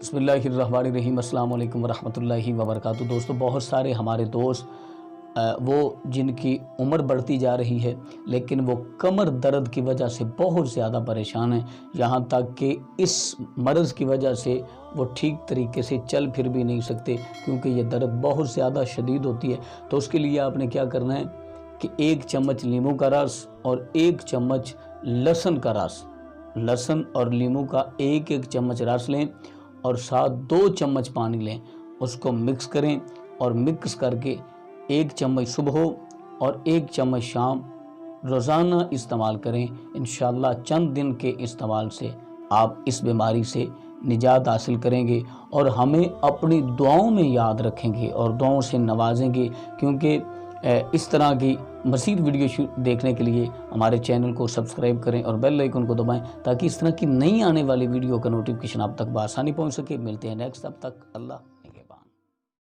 بسم اللہ الرحمن الرحیم۔ السلام علیکم ورحمۃ اللہ وبرکاتہ۔ دوستو، بہت سارے ہمارے دوست وہ جن کی عمر بڑھتی جا رہی ہے لیکن وہ کمر درد کی وجہ سے بہت زیادہ پریشان ہیں، یہاں تک کہ اس مرض کی وجہ سے وہ ٹھیک طریقے سے چل پھر بھی نہیں سکتے کیونکہ یہ درد بہت زیادہ شدید ہوتی ہے۔ تو اس کے لیے آپ نے کیا کرنا ہے کہ 1 چمچ لیموں کا رس اور 1 چمچ لہسن کا رس، لہسن اور لیموں کا 1 چمچ رس لیں اور ساتھ 2 چمچ پانی لیں، اس کو مکس کریں اور مکس کر کے 1 چمچ صبح اور 1 چمچ شام روزانہ استعمال کریں۔ انشاءاللہ چند دن کے استعمال سے آپ اس بیماری سے نجات حاصل کریں گے اور ہمیں اپنی دعاؤں میں یاد رکھیں گے اور دعاؤں سے نوازیں گے، کیونکہ اس طرح کی مزید ویڈیو دیکھنے کے لیے ہمارے چینل کو سبسکرائب کریں اور بیل آئیکن کو دبائیں تاکہ اس طرح کی نئی آنے والی ویڈیو کا نوٹیفیکیشن آپ تک بآسانی پہنچ سکے۔ ملتے ہیں نیکسٹ، تب تک اللہ